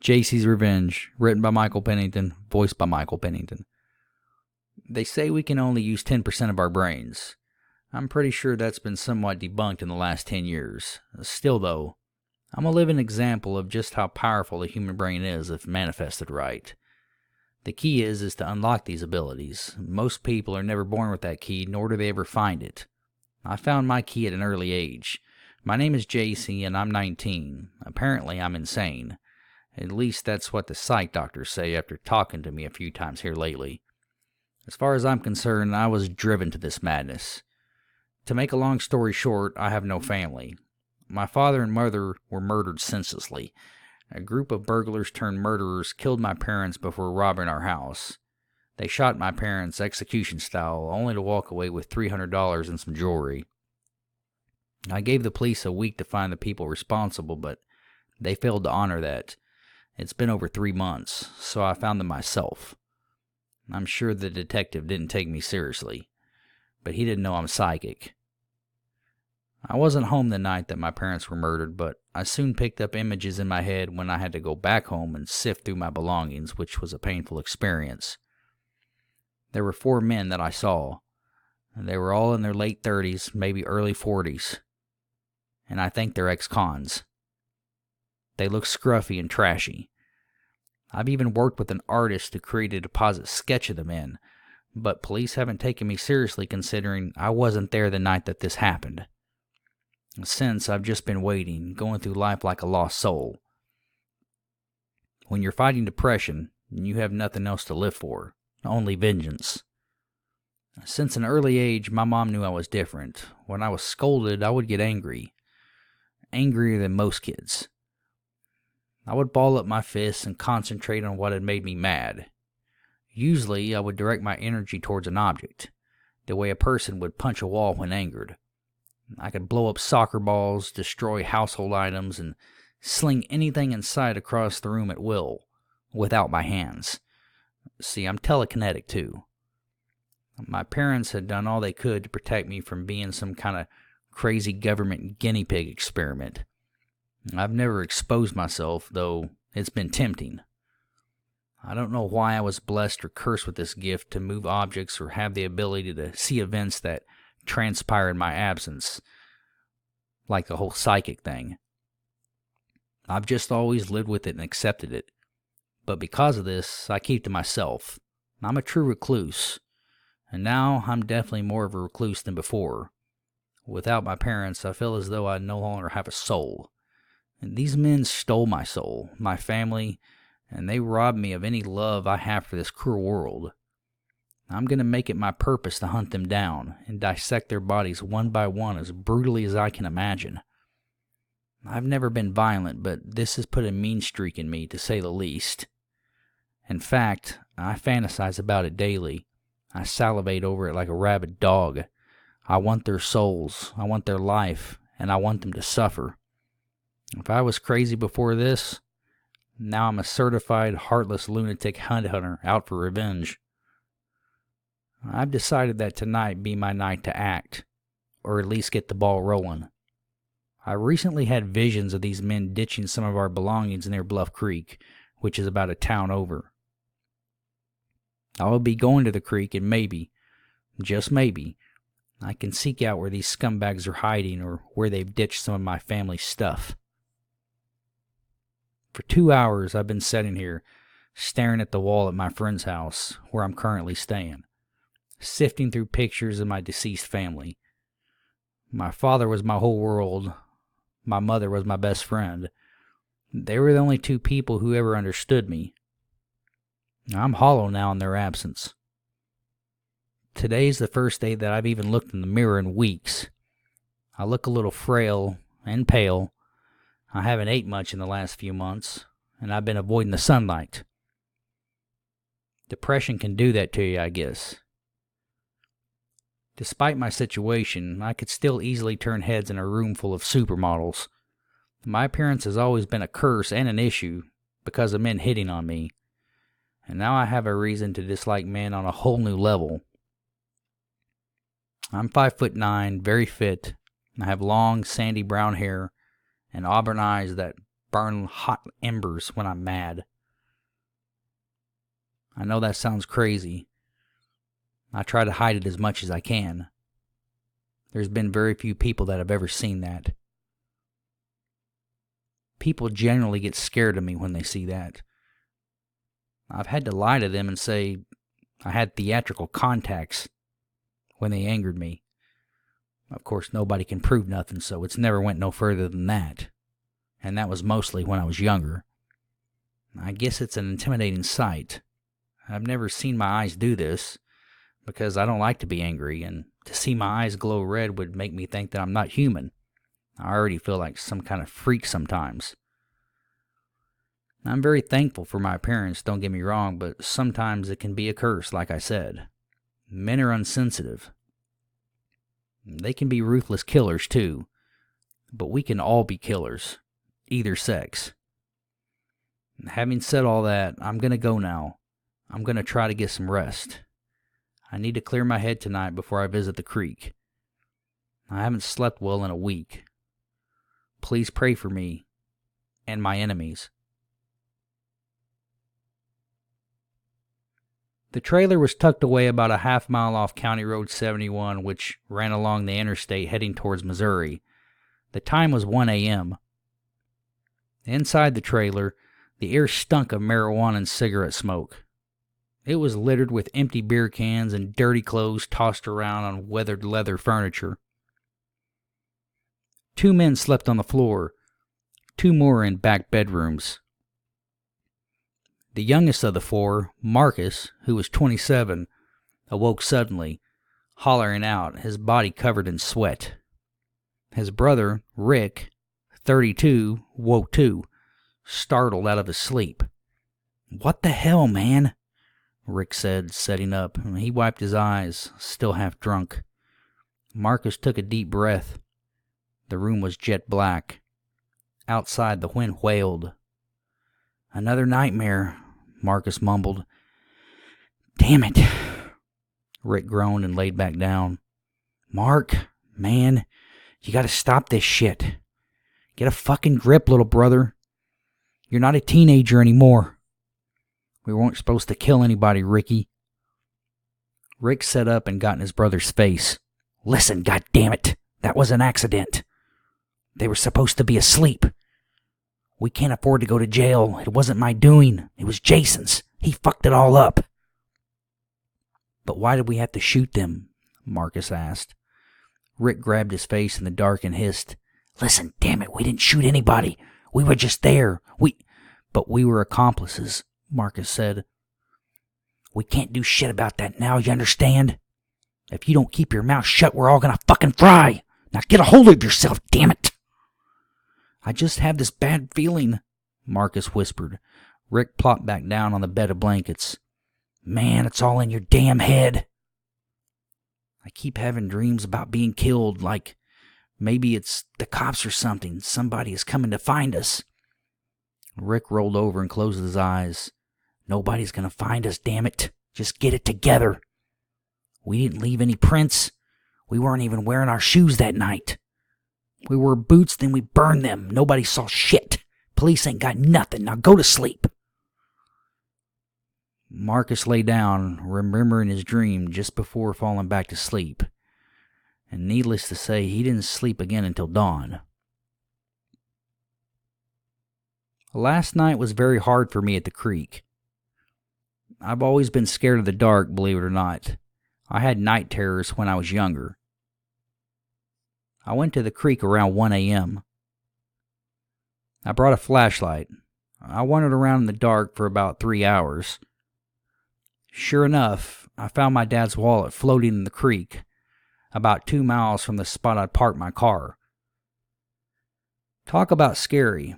Jacee's Revenge, written by Michael Pennington, voiced by Michael Pennington. They say we can only use 10% of our brains. I'm pretty sure that's been somewhat debunked in the last 10 years. Still though, I'm a living example of just how powerful the human brain is if manifested right. The key is to unlock these abilities. Most people are never born with that key, nor do they ever find it. I found my key at an early age. My name is Jacee, and I'm 19. Apparently, I'm insane. At least that's what the psych doctors say after talking to me a few times here lately. As far as I'm concerned, I was driven to this madness. To make a long story short, I have no family. My father and mother were murdered senselessly. A group of burglars turned murderers killed my parents before robbing our house. They shot my parents execution style, only to walk away with $300 and some jewelry. I gave the police a week to find the people responsible, but they failed to honor that. It's been over 3 months, so I found them myself. I'm sure the detective didn't take me seriously, but he didn't know I'm psychic. I wasn't home the night that my parents were murdered, but I soon picked up images in my head when I had to go back home and sift through my belongings, which was a painful experience. There were 4 men that I saw. They were all in their late 30s, maybe early 40s, and I think they're ex-cons. They look scruffy and trashy. I've even worked with an artist to create a deposit sketch of the men, but police haven't taken me seriously considering I wasn't there the night that this happened. Since, I've just been waiting, going through life like a lost soul. When you're fighting depression, you have nothing else to live for, only vengeance. Since an early age, my mom knew I was different. When I was scolded, I would get angry. Angrier than most kids. I would ball up my fists and concentrate on what had made me mad. Usually, I would direct my energy towards an object, the way a person would punch a wall when angered. I could blow up soccer balls, destroy household items, and sling anything in sight across the room at will, without my hands. See, I'm telekinetic too. My parents had done all they could to protect me from being some kind of crazy government guinea pig experiment. I've never exposed myself, though it's been tempting. I don't know why I was blessed or cursed with this gift to move objects or have the ability to see events that transpire in my absence, like the whole psychic thing. I've just always lived with it and accepted it. But because of this, I keep to myself. I'm a true recluse. And now I'm definitely more of a recluse than before. Without my parents, I feel as though I no longer have a soul. And these men stole my soul, my family, and they robbed me of any love I have for this cruel world. I'm going to make it my purpose to hunt them down and dissect their bodies one by one as brutally as I can imagine. I've never been violent, but this has put a mean streak in me, to say the least. In fact, I fantasize about it daily. I salivate over it like a rabid dog. I want their souls, I want their life, and I want them to suffer. If I was crazy before this, now I'm a certified, heartless lunatic hunt hunter out for revenge. I've decided that tonight be my night to act, or at least get the ball rolling. I recently had visions of these men ditching some of our belongings near Bluff Creek, which is about a town over. I will be going to the creek and maybe, just maybe, I can seek out where these scumbags are hiding or where they've ditched some of my family's stuff. For 2 hours I've been sitting here, staring at the wall at my friend's house, where I'm currently staying, sifting through pictures of my deceased family. My father was my whole world. My mother was my best friend. They were the only 2 people who ever understood me. I'm hollow now in their absence. Today's the first day that I've even looked in the mirror in weeks. I look a little frail and pale. I haven't ate much in the last few months, and I've been avoiding the sunlight. Depression can do that to you, I guess. Despite my situation, I could still easily turn heads in a room full of supermodels. My appearance has always been a curse and an issue because of men hitting on me, and now I have a reason to dislike men on a whole new level. I'm 5'9", very fit. I have long, sandy brown hair and auburn eyes that burn hot embers when I'm mad. I know that sounds crazy. I try to hide it as much as I can. There's been very few people that have ever seen that. People generally get scared of me when they see that. I've had to lie to them and say I had theatrical contacts when they angered me. Of course, nobody can prove nothing, so it's never went no further than that. And that was mostly when I was younger. I guess it's an intimidating sight. I've never seen my eyes do this, because I don't like to be angry, and to see my eyes glow red would make me think that I'm not human. I already feel like some kind of freak sometimes. I'm very thankful for my appearance, don't get me wrong, but sometimes it can be a curse, like I said. Men are insensitive. They can be ruthless killers, too. But we can all be killers, either sex. Having said all that, I'm going to go now. I'm going to try to get some rest. I need to clear my head tonight before I visit the creek. I haven't slept well in a week. Please pray for me and my enemies. The trailer was tucked away about a half mile off County Road 71, which ran along the interstate heading towards Missouri. The time was 1 a.m. Inside the trailer, the air stunk of marijuana and cigarette smoke. It was littered with empty beer cans and dirty clothes tossed around on weathered leather furniture. 2 men slept on the floor, 2 more in back bedrooms. The youngest of the 4, Marcus, who was 27, awoke suddenly, hollering out, his body covered in sweat. His brother, Rick, 32, woke too, startled out of his sleep. "What the hell, man?" Rick said, sitting up. He wiped his eyes, still half drunk. Marcus took a deep breath. The room was jet black. Outside, the wind wailed. "Another nightmare," Marcus mumbled. "Damn it." Rick groaned and laid back down. "Mark, man, you gotta stop this shit. Get a fucking grip, little brother. You're not a teenager anymore. We weren't supposed to kill anybody, Ricky." Rick sat up and got in his brother's face. "Listen, goddammit, that was an accident. They were supposed to be asleep. We can't afford to go to jail. It wasn't my doing. It was Jason's. He fucked it all up." "But why did we have to shoot them?" Marcus asked. Rick grabbed his face in the dark and hissed, "Listen, damn it, we didn't shoot anybody. We were just there. But we were accomplices," Marcus said. "We can't do shit about that now, you understand? If you don't keep your mouth shut, we're all gonna fucking fry. Now get a hold of yourself, damn it." "I just have this bad feeling," Marcus whispered. Rick plopped back down on the bed of blankets. "Man, it's all in your damn head. I keep having dreams about being killed, like maybe it's the cops or something. Somebody is coming to find us." Rick rolled over and closed his eyes. "Nobody's gonna find us, damn it. Just get it together. We didn't leave any prints. We weren't even wearing our shoes that night. We wore boots, then we burned them. Nobody saw shit. Police ain't got nothing. Now go to sleep." Marcus lay down, remembering his dream just before falling back to sleep. And needless to say, he didn't sleep again until dawn. Last night was very hard for me at the creek. I've always been scared of the dark, believe it or not. I had night terrors when I was younger. I went to the creek around 1 a.m. I brought a flashlight. I wandered around in the dark for about 3 hours. Sure enough, I found my dad's wallet floating in the creek, about 2 miles from the spot I'd parked my car. Talk about scary.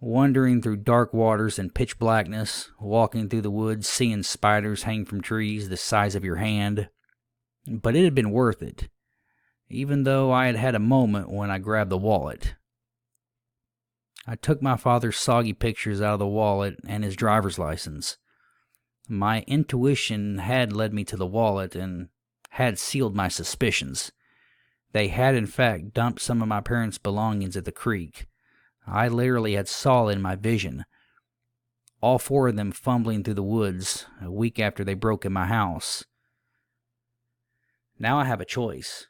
Wandering through dark waters and pitch blackness, walking through the woods, seeing spiders hang from trees the size of your hand. But it had been worth it, even though I had had a moment when I grabbed the wallet. I took my father's soggy pictures out of the wallet and his driver's license. My intuition had led me to the wallet and had sealed my suspicions. They had, in fact, dumped some of my parents' belongings at the creek. I literally had saw it in my vision. All 4 of them fumbling through the woods a week after they broke in my house. Now I have a choice.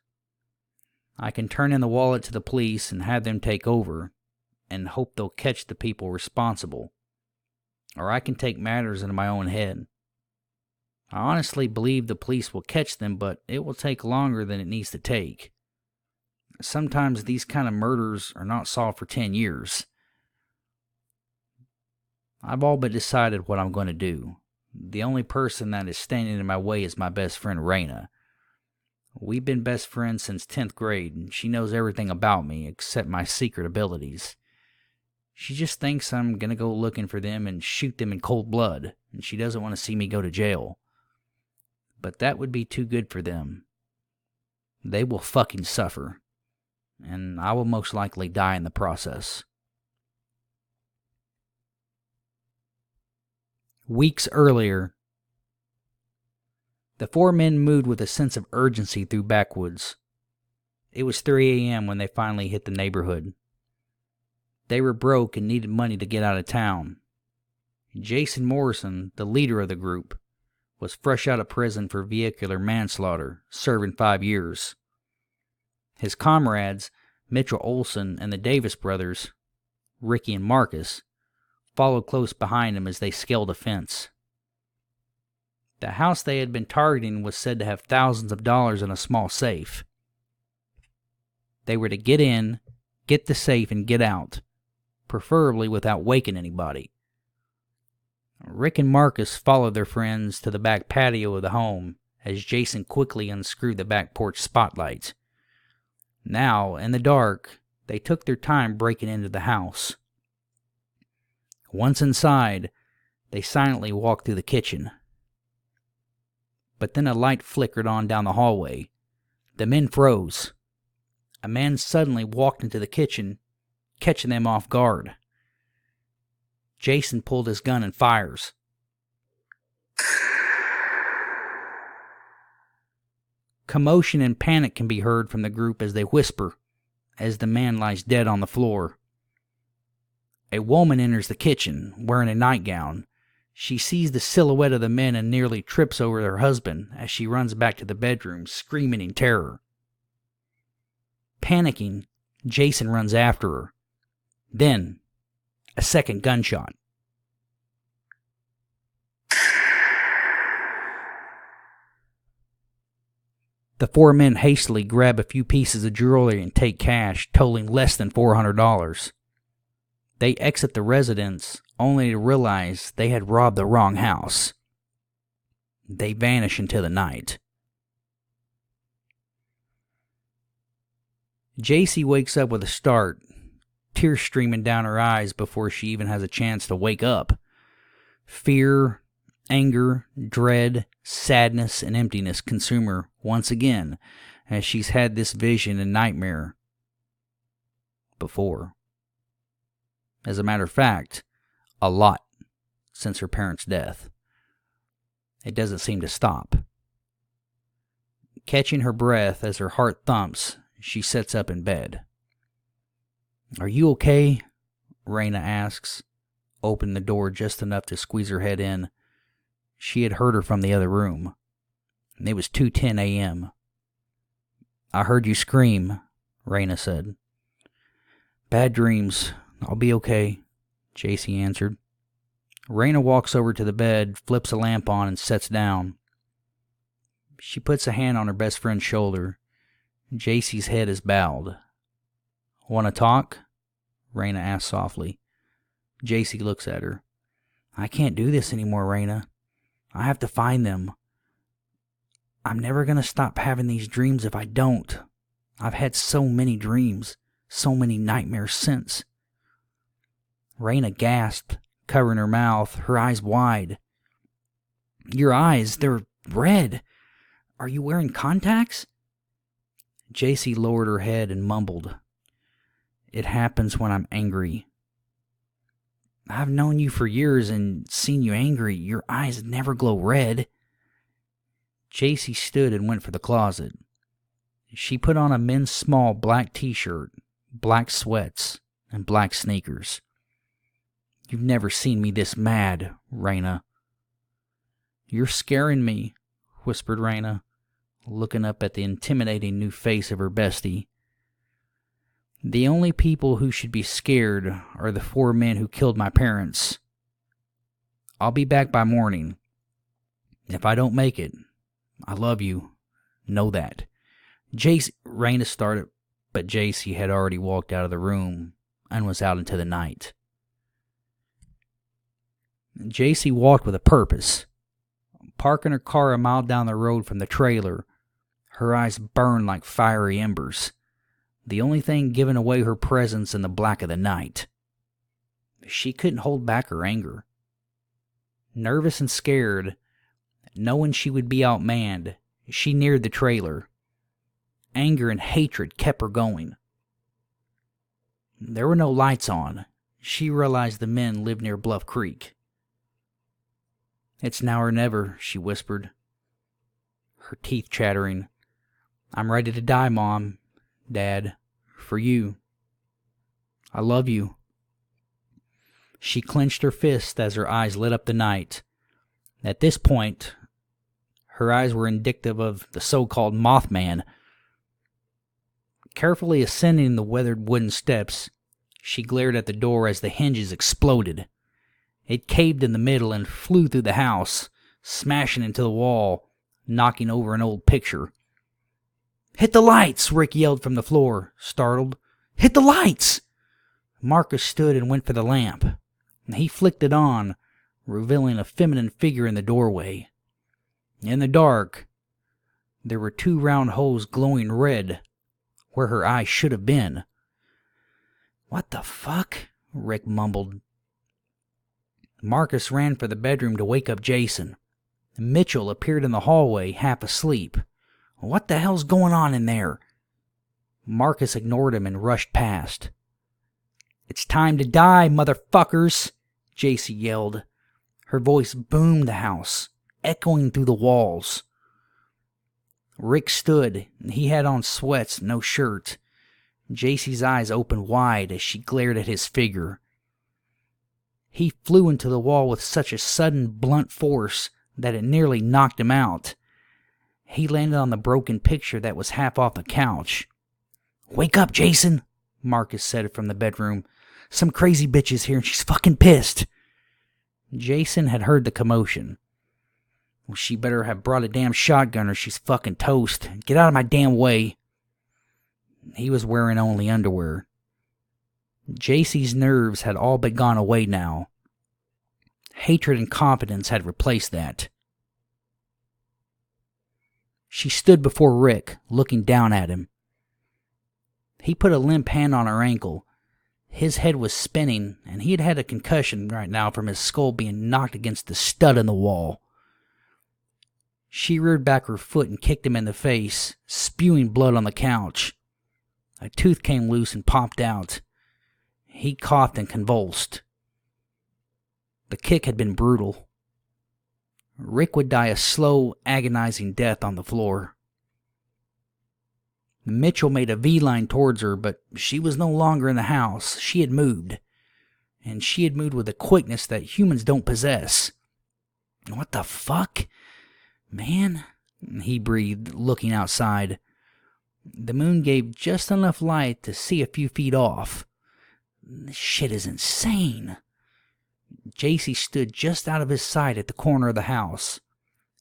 I can turn in the wallet to the police and have them take over, and hope they'll catch the people responsible. Or I can take matters into my own head. I honestly believe the police will catch them, but it will take longer than it needs to take. Sometimes these kind of murders are not solved for 10 years. I've all but decided what I'm going to do. The only person that is standing in my way is my best friend, Raina. We've been best friends since 10th grade, and she knows everything about me except my secret abilities. She just thinks I'm going to go looking for them and shoot them in cold blood, and she doesn't want to see me go to jail. But that would be too good for them. They will fucking suffer, and I will most likely die in the process. Weeks earlier, the 4 men moved with a sense of urgency through backwoods. It was 3 a.m. when they finally hit the neighborhood. They were broke and needed money to get out of town. Jason Morrison, the leader of the group, was fresh out of prison for vehicular manslaughter, serving 5 years. His comrades, Mitchell Olson and the Davis brothers, Ricky and Marcus, followed close behind him as they scaled a fence. The house they had been targeting was said to have thousands of dollars in a small safe. They were to get in, get the safe, and get out, preferably without waking anybody. Rick and Marcus followed their friends to the back patio of the home as Jason quickly unscrewed the back porch spotlight. Now, in the dark, they took their time breaking into the house. Once inside, they silently walked through the kitchen. But then a light flickered on down the hallway. The men froze. A man suddenly walked into the kitchen, catching them off guard. Jason pulled his gun and fires. Commotion and panic can be heard from the group as they whisper, as the man lies dead on the floor. A woman enters the kitchen, wearing a nightgown. She sees the silhouette of the men and nearly trips over her husband as she runs back to the bedroom, screaming in terror. Panicking, Jason runs after her. Then, a second gunshot. The 4 men hastily grab a few pieces of jewelry and take cash, totaling less than $400. They exit the residence, only to realize they had robbed the wrong house. They vanish into the night. Jacee wakes up with a start, tears streaming down her eyes before she even has a chance to wake up. Fear, anger, dread, sadness, and emptiness consume her once again, as she's had this vision and nightmare before. As a matter of fact, a lot since her parents' death. It doesn't seem to stop. Catching her breath as her heart thumps, she sits up in bed. "Are you okay?" Raina asks, opening the door just enough to squeeze her head in. She had heard her from the other room. It was 2:10 a.m. "I heard you scream," Raina said. "Bad dreams. I'll be okay," Jacee answered. Raina walks over to the bed, flips a lamp on, and sits down. She puts a hand on her best friend's shoulder. Jacee's head is bowed. "Want to talk?" Raina asks softly. Jacee looks at her. "I can't do this anymore, Raina. I have to find them. I'm never going to stop having these dreams if I don't. I've had so many dreams, so many nightmares since." Raina gasped, covering her mouth, her eyes wide. "Your eyes, they're red. Are you wearing contacts?" Jacee lowered her head and mumbled, "It happens when I'm angry." "I've known you for years and seen you angry. Your eyes never glow red." Jacee stood and went for the closet. She put on a men's small black t-shirt, black sweats, and black sneakers. "You've never seen me this mad, Raina." "You're scaring me," whispered Raina, looking up at the intimidating new face of her bestie. "The only people who should be scared are the 4 men who killed my parents. I'll be back by morning. If I don't make it, I love you. Know that." Jacee, Raina started, but Jacee had already walked out of the room and was out into the night. Jacee walked with a purpose. Parking her car a mile down the road from the trailer, her eyes burned like fiery embers, the only thing giving away her presence in the black of the night. She couldn't hold back her anger. Nervous and scared, knowing she would be outmanned, she neared the trailer. Anger and hatred kept her going. There were no lights on. She realized the men lived near Bluff Creek. "It's now or never," she whispered, her teeth chattering. "I'm ready to die, Mom, Dad, for you. I love you." She clenched her fist as her eyes lit up the night. At this point, her eyes were indicative of the so-called Mothman. Carefully ascending the weathered wooden steps, she glared at the door as the hinges exploded. It caved in the middle and flew through the house, smashing into the wall, knocking over an old picture. "Hit the lights!" Rick yelled from the floor, startled. "Hit the lights!" Marcus stood and went for the lamp. He flicked it on, revealing a feminine figure in the doorway. In the dark, there were 2 round holes glowing red, where her eyes should have been. "What the fuck?" Rick mumbled. Marcus ran for the bedroom to wake up Jason. Mitchell appeared in the hallway, half asleep. "What the hell's going on in there?" Marcus ignored him and rushed past. "It's time to die, motherfuckers!" Jacee yelled. Her voice boomed the house, echoing through the walls. Rick stood. He had on sweats, no shirt. Jacee's eyes opened wide as she glared at his figure. He flew into the wall with such a sudden, blunt force that it nearly knocked him out. He landed on the broken picture that was half off the couch. "Wake up, Jason," Marcus said from the bedroom. "Some crazy bitch is here and she's fucking pissed." Jason had heard the commotion. "Well, she better have brought a damn shotgun or she's fucking toast. Get out of my damn way." He was wearing only underwear. Jacee's nerves had all but gone away now. Hatred and confidence had replaced that. She stood before Rick, looking down at him. He put a limp hand on her ankle. His head was spinning, and he had had a concussion right now from his skull being knocked against the stud in the wall. She reared back her foot and kicked him in the face, spewing blood on the couch. A tooth came loose and popped out. He coughed and convulsed. The kick had been brutal. Rick would die a slow, agonizing death on the floor. Mitchell made a V-line towards her, but she was no longer in the house. She had moved. And she had moved with a quickness that humans don't possess. "What the fuck? Man," he breathed, looking outside. The moon gave just enough light to see a few feet off. "This shit is insane." Jacee stood just out of his sight at the corner of the house.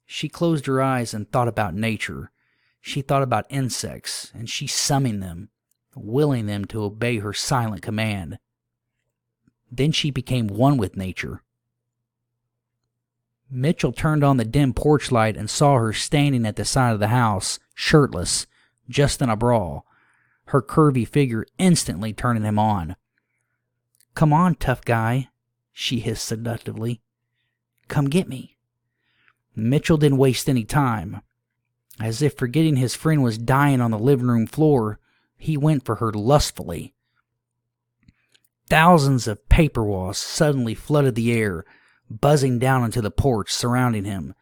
She closed her eyes and thought about nature. She thought about insects, and she summoned them, willing them to obey her silent command. Then she became one with nature. Mitchell turned on the dim porch light and saw her standing at the side of the house, shirtless, just in a bra, her curvy figure instantly turning him on. "Come on, tough guy," she hissed seductively. "Come get me." Mitchell didn't waste any time. As if forgetting his friend was dying on the living room floor, he went for her lustfully. Thousands of paper wasps suddenly flooded the air, buzzing down onto the porch surrounding him,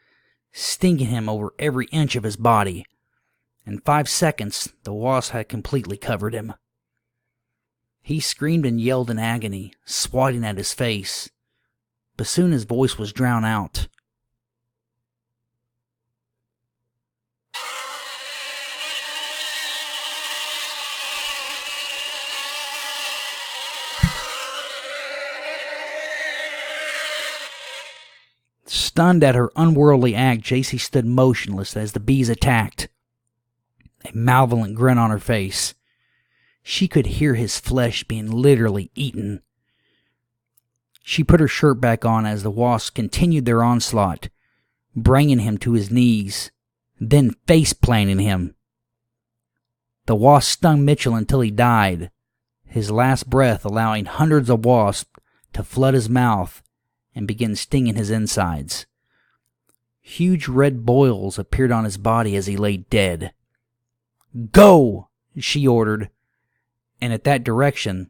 stinging him over every inch of his body. In 5 seconds, the wasp had completely covered him. He screamed and yelled in agony, swatting at his face, but soon his voice was drowned out. Stunned at her unworldly act, Jacee stood motionless as the bees attacked, a malevolent grin on her face. She could hear his flesh being literally eaten. She put her shirt back on as the wasps continued their onslaught, bringing him to his knees, then face-planting him. The wasp stung Mitchell until he died, his last breath allowing hundreds of wasps to flood his mouth and begin stinging his insides. Huge red boils appeared on his body as he lay dead. "Go!" she ordered, and at that direction,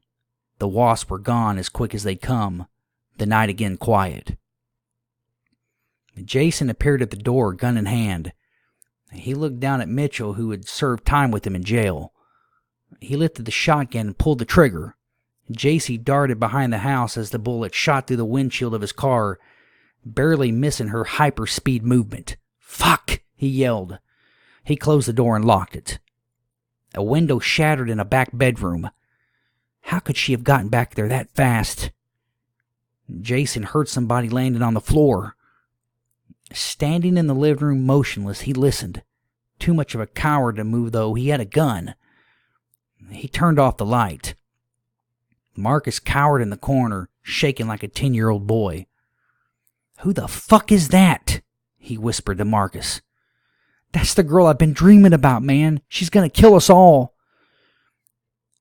the wasps were gone as quick as they'd come, the night again quiet. Jason appeared at the door, gun in hand. He looked down at Mitchell, who had served time with him in jail. He lifted the shotgun and pulled the trigger. Jacee darted behind the house as the bullet shot through the windshield of his car, barely missing her hyper-speed movement. "Fuck!" he yelled. He closed the door and locked it. A window shattered in a back bedroom. How could she have gotten back there that fast? Jason heard somebody landing on the floor. Standing in the living room motionless, he listened. Too much of a coward to move, though. He had a gun. He turned off the light. Marcus cowered in the corner, shaking like a 10-year-old boy. "Who the fuck is that?" he whispered to Marcus. "That's the girl I've been dreaming about, man. She's gonna kill us all."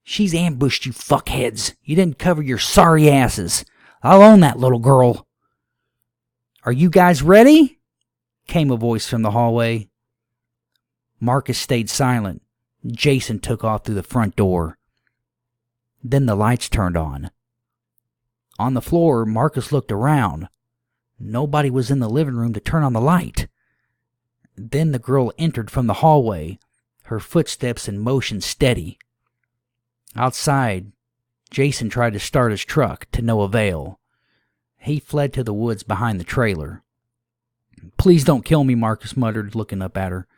"She's ambushed you fuckheads. You didn't cover your sorry asses. I'll own that little girl." "Are you guys ready?" came a voice from the hallway. Marcus stayed silent. Jason took off through the front door. Then the lights turned on. On the floor, Marcus looked around. Nobody was in the living room to turn on the light. Then the girl entered from the hallway, her footsteps and motion steady. Outside, Jason tried to start his truck, to no avail. He fled to the woods behind the trailer. "Please don't kill me," Marcus muttered, looking up at her.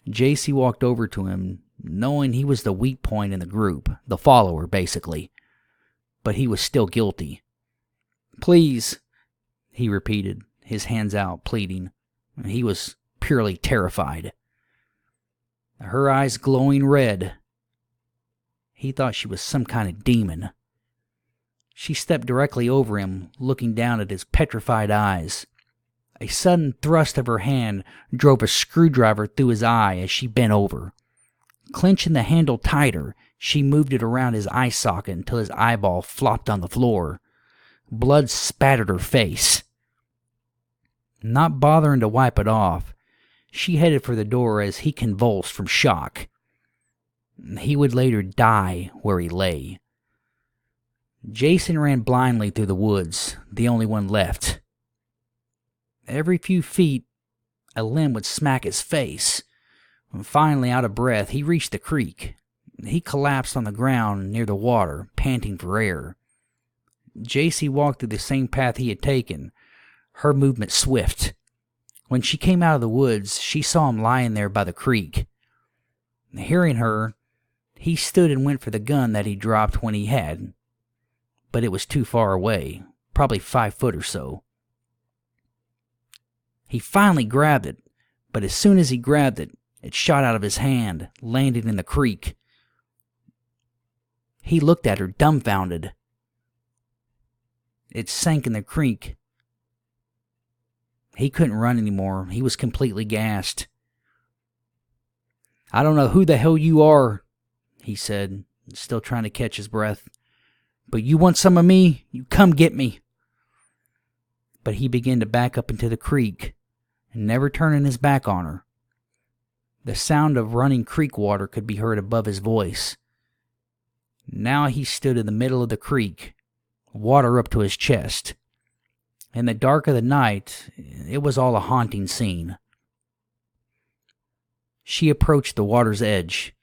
Jacee walked over to him, knowing he was the weak point in the group, the follower, basically. But he was still guilty. "Please," he repeated, his hands out, pleading. He was purely terrified. Her eyes glowing red. He thought she was some kind of demon. She stepped directly over him, looking down at his petrified eyes. A sudden thrust of her hand drove a screwdriver through his eye as she bent over. Clenching the handle tighter, she moved it around his eye socket until his eyeball flopped on the floor. Blood spattered her face. Not bothering to wipe it off, she headed for the door as he convulsed from shock. He would later die where he lay. Jason ran blindly through the woods, the only one left. Every few feet, a limb would smack his face. Finally, out of breath, he reached the creek. He collapsed on the ground near the water, panting for air. Jacee walked through the same path he had taken, her movement swift. When she came out of the woods, she saw him lying there by the creek. Hearing her, he stood and went for the gun that he dropped when he had, but it was too far away, probably 5 foot or so. He finally grabbed it, but as soon as he grabbed it, it shot out of his hand, landing in the creek. He looked at her, dumbfounded. It sank in the creek. He couldn't run anymore. He was completely gassed. "I don't know who the hell you are," he said, still trying to catch his breath. "But you want some of me? You come get me." But he began to back up into the creek, never turning his back on her. The sound of running creek water could be heard above his voice. Now he stood in the middle of the creek, water up to his chest. In the dark of the night, it was all a haunting scene. She approached the water's edge.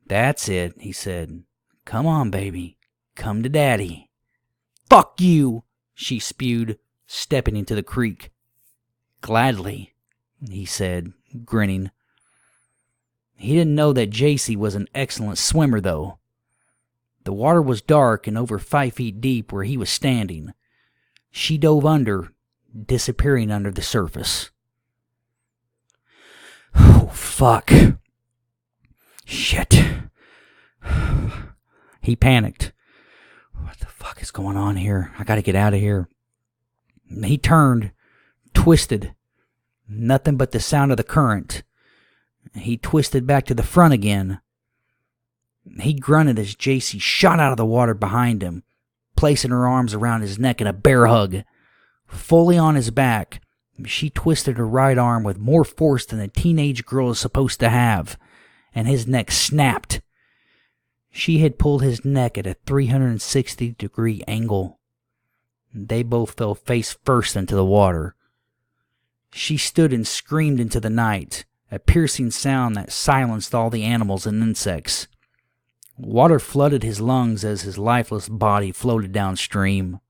"That's it," he said. "Come on, baby. Come to Daddy." "Fuck you," she spewed, stepping into the creek. "Gladly," he said, grinning. He didn't know that Jacee was an excellent swimmer, though. The water was dark and over 5 feet deep where he was standing. She dove under, disappearing under the surface. "Oh, fuck. Shit." He panicked. "What the fuck is going on here? I gotta get out of here." He turned, twisted. Nothing but the sound of the current. He twisted back to the front again. He grunted as Jacee shot out of the water behind him, placing her arms around his neck in a bear hug. Fully on his back, she twisted her right arm with more force than a teenage girl is supposed to have, and his neck snapped. She had pulled his neck at a 360-degree angle. They both fell face first into the water. She stood and screamed into the night, a piercing sound that silenced all the animals and insects. Water flooded his lungs as his lifeless body floated downstream.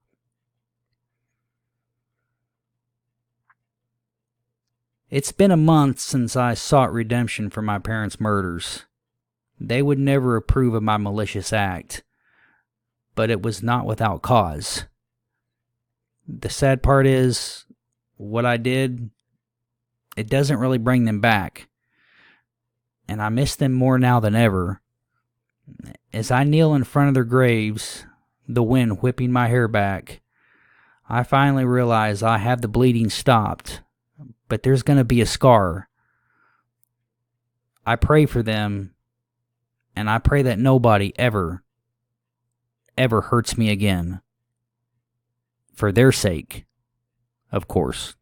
It's been a month since I sought redemption for my parents' murders. They would never approve of my malicious act, but it was not without cause. The sad part is, what I did, it doesn't really bring them back, and I miss them more now than ever. As I kneel in front of their graves, the wind whipping my hair back, I finally realize I have the bleeding stopped, but there's going to be a scar. I pray for them, and I pray that nobody ever hurts me again. For their sake, of course.